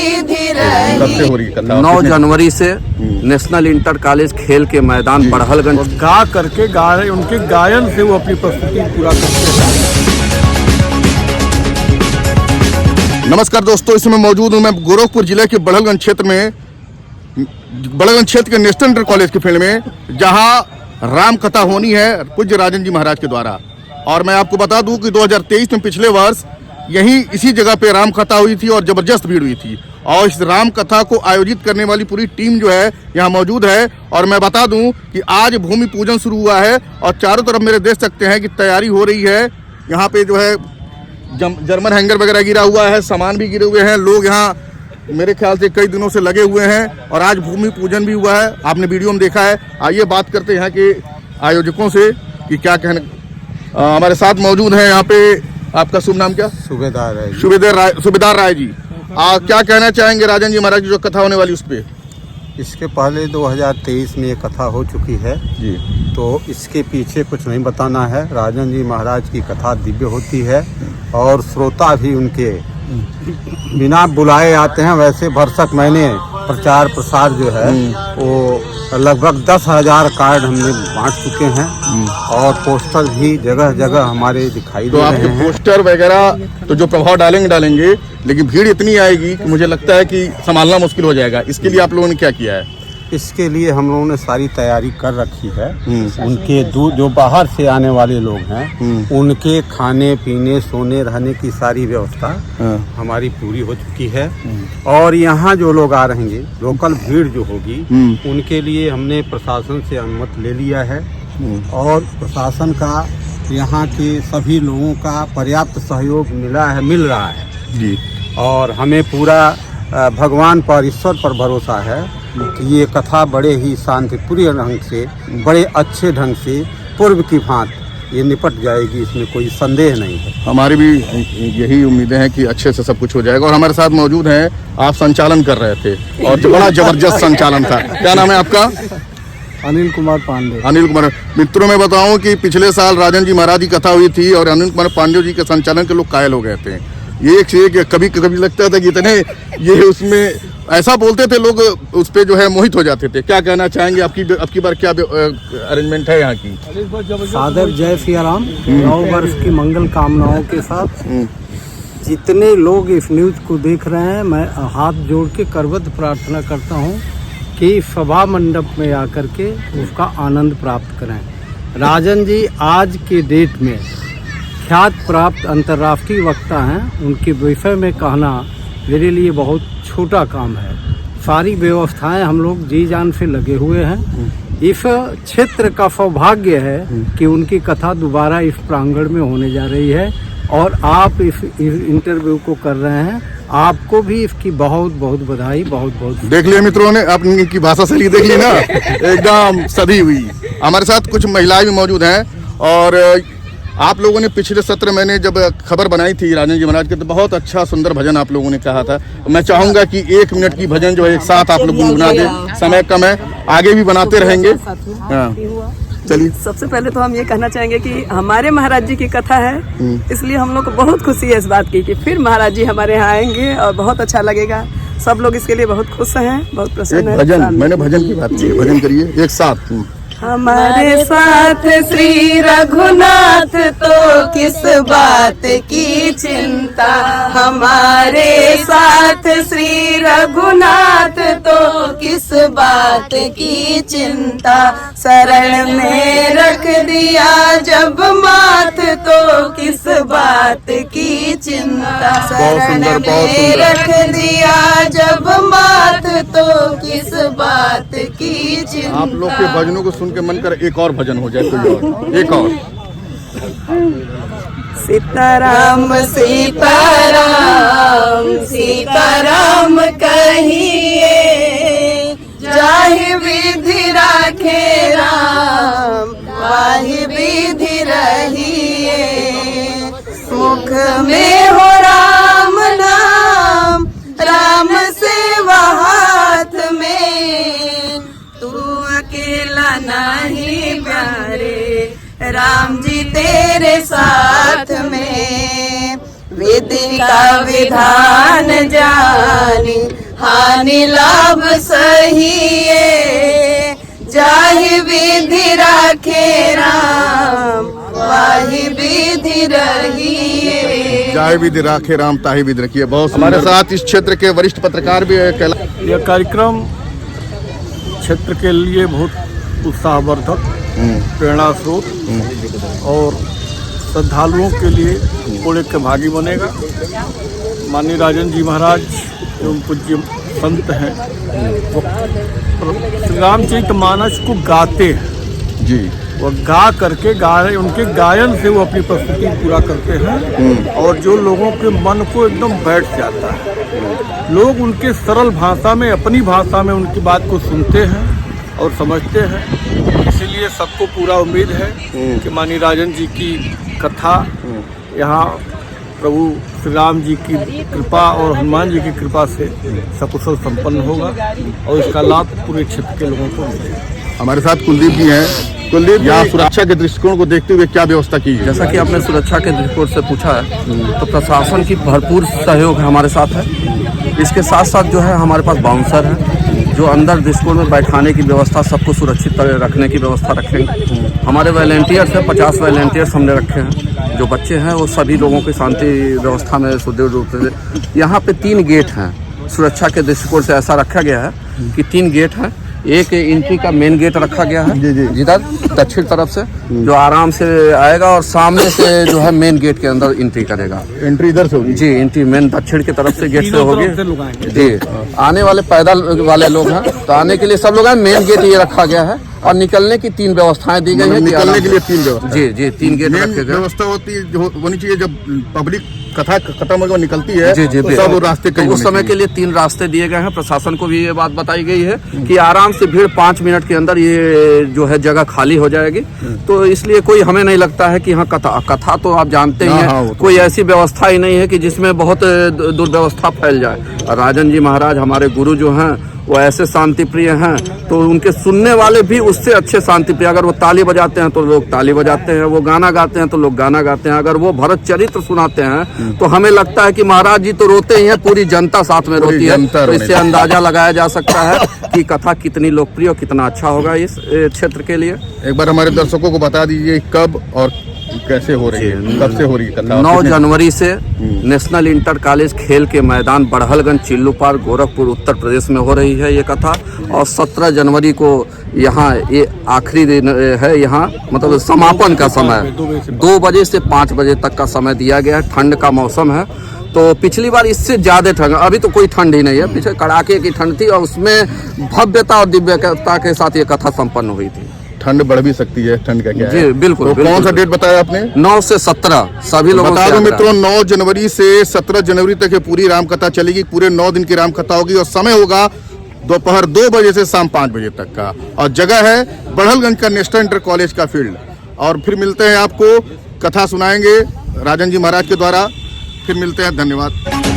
विधि रही। कब से हो रही है कथा? 9 जनवरी से नेशनल इंटर कॉलेज खेल के मैदान बड़हलगंज गा करके गा रहे, उनके गायन से वो अपनी प्रस्तुति पूरा करते हैं। नमस्कार दोस्तों, इस समय मौजूद हूँ मैं गोरखपुर जिले के बड़हलगंज क्षेत्र में, बड़हलगंज क्षेत्र के नेशनल इंटर कॉलेज के फील्ड में, जहाँ राम कथा होनी है पूज्य राजन जी महाराज के द्वारा। और मैं आपको बता दूं कि 2023 में पिछले वर्ष यहीं इसी जगह पे राम कथा हुई थी और जबरदस्त भीड़ हुई थी। और इस राम कथा को आयोजित करने वाली पूरी टीम जो है यहाँ मौजूद है। और मैं बता दूं कि आज भूमि पूजन शुरू हुआ है और चारों तरफ मेरे देख सकते हैं कि तैयारी हो रही है। यहाँ पे जो है जर्मन हैंगर वगैरह गिरा हुआ है, सामान भी गिरे हुए हैं, लोग यहाँ मेरे ख्याल से कई दिनों से लगे हुए हैं और आज भूमि पूजन भी हुआ है, आपने वीडियो में देखा है। आइए बात करते हैं यहाँ के आयोजकों से कि क्या कहने। हमारे साथ मौजूद हैं यहाँ पे, आपका शुभ नाम क्या? सूबेदार राय। सूबेदार राय जी, क्या कहना चाहेंगे राजन जी महाराज की जो कथा होने वाली उस पर? इसके पहले 2023 में ये कथा हो चुकी है जी, तो इसके पीछे कुछ नहीं बताना है। राजन जी महाराज की कथा दिव्य होती है और श्रोता भी उनके बिना बुलाए आते हैं। वैसे भरसक मैंने प्रचार प्रसार जो है वो लगभग 10,000 कार्ड हमने बांट चुके हैं और पोस्टर भी जगह जगह हमारे दिखाई दे रहे हैं। पोस्टर वगैरह तो जो प्रभाव डालेंगे, लेकिन भीड़ इतनी आएगी कि मुझे लगता है कि संभालना मुश्किल हो जाएगा। इसके लिए आप लोगों ने क्या किया है? इसके लिए हम लोगों ने सारी तैयारी कर रखी है। उनके जो बाहर से आने वाले लोग हैं उनके खाने पीने सोने रहने की सारी व्यवस्था हमारी पूरी हो चुकी है। और यहाँ जो लोग आ रहेंगे, लोकल भीड़ जो होगी, उनके लिए हमने प्रशासन से अनुमति ले लिया है और प्रशासन का यहाँ के सभी लोगों का पर्याप्त सहयोग मिल रहा है जी। और हमें पूरा भगवान पर, ईश्वर पर भरोसा है कि ये कथा बड़े ही शांतिपूर्ण ढंग से, बड़े अच्छे ढंग से पूर्व की भांति ये निपट जाएगी, इसमें कोई संदेह नहीं है। हमारी भी यही उम्मीदें हैं कि अच्छे से सब कुछ हो जाएगा। और हमारे साथ मौजूद हैं, आप संचालन कर रहे थे और बड़ा जबरदस्त संचालन था। क्या नाम है आपका? अनिल कुमार पांडे। अनिल कुमार। मित्रों, मैं बताऊं कि पिछले साल राजन जी महाराज की कथा हुई थी और अनिल कुमार पांडे जी के संचालन के लोग कायल हो गए थे। ये एक से कभी कभी लगता था कि इतने ये उसमें ऐसा बोलते थे लोग, उस पे जो है मोहित हो जाते थे। क्या कहना चाहेंगे? आपकी बार क्या अरेंजमेंट है यहाँ की? सादर जय सिया राम। नव वर्ष की मंगल कामनाओं के साथ जितने लोग इस न्यूज को देख रहे हैं, मैं हाथ जोड़ के करबद्ध प्रार्थना करता हूँ कि सभा मंडप में आकर के उसका आनंद प्राप्त करें। राजन जी आज के डेट में ख्यात प्राप्त अंतर्राष्ट्रीय वक्ता हैं। उनके विषय में कहना मेरे लिए बहुत छोटा काम है। सारी व्यवस्थाएं हम लोग जी जान से लगे हुए हैं। इस क्षेत्र का सौभाग्य है कि उनकी कथा दोबारा इस प्रांगण में होने जा रही है और आप इस इंटरव्यू को कर रहे हैं। आपको भी इसकी बहुत बहुत बधाई, बहुत बहुत। देख लिया मित्रों ने, आपने की भाषा शैली देख ली ना, एकदम सदी हुई। हमारे साथ कुछ महिलाएं भी मौजूद हैं और आप लोगों ने पिछले सत्र मैंने जब खबर बनाई थी राजन जी महाराज के, तो बहुत अच्छा सुंदर भजन आप लोगों ने कहा था। मैं चाहूंगा कि 1 मिनट की भजन जो है एक साथ आप लोग गुनगुना दें, समय कम है, आगे भी बनाते रहेंगे। चलिए, सबसे पहले तो हम ये कहना चाहेंगे कि हमारे महाराज जी की कथा है, इसलिए हम लोग को बहुत खुशी है इस बात की कि फिर महाराज जी हमारे यहाँ आएंगे और बहुत अच्छा लगेगा। सब लोग इसके लिए बहुत खुश हैं, बहुत प्रसन्न हैं। भजन, मैंने भजन की बात की, भजन करिए एक साथ। हमारे साथ श्री रघुनाथ तो किस बात की चिंता, हमारे साथ श्री रघुनाथ तो किस बात की चिंता, शरण में रख दिया जब माथ तो किस बात की चिंता, शरण में रख दिया जब माथ तो किस बात की चिंता। आप लोग के भजनों को सुन के मन कर एक और भजन हो जाए, कोई और, एक और। सीताराम सीताराम सीताराम कहिए, जाहि विधि राखे राम, वाहि विधि रहिए, मुख में हो राम नाम, राम सेवा हाथ में, तू अकेला नहीं प्यारे, राम जी तेरे साथ में, विधि का विधान जानी हानि लाभ सहिए जाहि विधि राखे राम वाहि विधि रहिए। जाहि विधि राखे राम ताहि विधि रखिए। बहुत हमारे साथ इस क्षेत्र के वरिष्ठ पत्रकार भी है। यह कार्यक्रम क्षेत्र के लिए बहुत उत्साहवर्धक, प्रेरणा स्रोत और श्रद्धालुओं के लिए घोड़े के भागी बनेगा। माननीय राजन जी महाराज एवं पूज्य संत हैं, वो श्री रामचरितमानस को गाते हैं जी। वो गा करके उनके गायन से वो अपनी प्रस्तुति पूरा करते हैं और जो लोगों के मन को एकदम बैठ जाता है। लोग उनके सरल भाषा में, अपनी भाषा में उनकी बात को सुनते हैं और समझते हैं। इसीलिए सबको पूरा उम्मीद है कि माननीय राजन जी की कथा यहाँ प्रभु श्री राम जी की कृपा और हनुमान जी की कृपा से सकुशल संपन्न होगा और इसका लाभ पूरे क्षेत्र के लोगों को मिलेगा। हमारे साथ कुलदीप जी हैं। कुलदीप, यहाँ सुरक्षा के दृष्टिकोण को देखते हुए क्या व्यवस्था की है? जैसा कि आपने सुरक्षा के दृष्टिकोण से पूछा है, तो प्रशासन की भरपूर सहयोग हमारे साथ है। इसके साथ साथ जो है हमारे पास बाउंसर है जो अंदर दृष्टिकोण में बैठाने की व्यवस्था, सबको सुरक्षित रखने की व्यवस्था रखेंगे। हमारे वॉलंटियर्स हैं, 50 वॉलंटियर्स हमने रखे हैं। जो बच्चे हैं वो सभी लोगों की शांति व्यवस्था में सुदृढ़ रूप से। यहाँ पे 3 गेट हैं। सुरक्षा के दृष्टिकोण से ऐसा रखा गया है कि 3 गेट हैं। एक एंट्री का मेन गेट रखा गया है जिधर दक्षिण तरफ से जो आराम से आएगा और सामने से जो है मेन गेट के अंदर एंट्री करेगा। एंट्री इधर से होगी जी, एंट्री मेन दक्षिण की तरफ से गेट से होगी जी। आने वाले पैदल वाले लोग हैं तो आने के लिए सब लोग हैं। मेन गेट ये रखा गया है और निकलने की 3 व्यवस्थाएं दी गई है। निकलने के लिए 3 व्यवस्था जी 3 गेट रखे गए। व्यवस्था होनी चाहिए जब पब्लिक कथा खत्म होकर निकलती है जी तो सब रास्ते तो उस समय के लिए 3 रास्ते दिए गए हैं। प्रशासन को भी ये बात बताई गई है कि आराम से भीड़ 5 मिनट के अंदर ये जो है जगह खाली हो जाएगी। तो इसलिए कोई हमें नहीं लगता है कि यहाँ कथा तो आप जानते ही हैं, कोई ऐसी व्यवस्था ही नहीं है कि जिसमें बहुत दुर्व्यवस्था फैल जाए। राजन जी महाराज हमारे गुरु जो हैं वो ऐसे शांति प्रिय हैं, तो उनके सुनने वाले भी उससे अच्छे शांति प्रिय। अगर वो ताली बजाते हैं तो लोग ताली बजाते हैं, वो गाना गाते हैं तो लोग गाना गाते हैं। अगर वो भरत चरित्र सुनाते हैं तो हमें लगता है कि महाराज जी तो रोते ही हैं, पूरी जनता साथ में रोती है। तो इससे अंदाजा लगाया जा सकता है कि कथा कितनी लोकप्रिय और कितना अच्छा होगा इस क्षेत्र के लिए। एक बार हमारे दर्शकों को बता दीजिए कब और कैसे हो रही है, कब से हो रही है कथा? 9 जनवरी से नेशनल इंटर कॉलेज खेल के मैदान बड़हलगंज चिल्लू पार्क गोरखपुर उत्तर प्रदेश में हो रही है ये कथा। और 17 जनवरी को यहाँ ये आखिरी दिन है। यहाँ मतलब समापन का समय 2 बजे से 5 बजे तक का समय दिया गया है। ठंड का मौसम है तो पिछली बार इससे ज्यादा ठंड, अभी तो कोई ठंड ही नहीं है, पीछे कड़ाके की ठंड थी और उसमें भव्यता और दिव्यता के साथ ये कथा संपन्न हुई थी। ठंड बढ़ भी सकती है, ठंड का क्या जी है? बिल्कुल। तो कौन सा डेट बताया आपने? 9 से 17 सभी लोगों बता दो मित्रों, 9 जनवरी से 17 जनवरी तक ये पूरी रामकथा चलेगी। पूरे 9 दिन की रामकथा होगी और समय होगा दोपहर 2 बजे से शाम 5 बजे तक का। और जगह है बड़हलगंज का नेशनल इंटर कॉलेज का फील्ड। और फिर मिलते हैं, आपको कथा सुनाएंगे राजन जी महाराज के द्वारा। फिर मिलते हैं, धन्यवाद।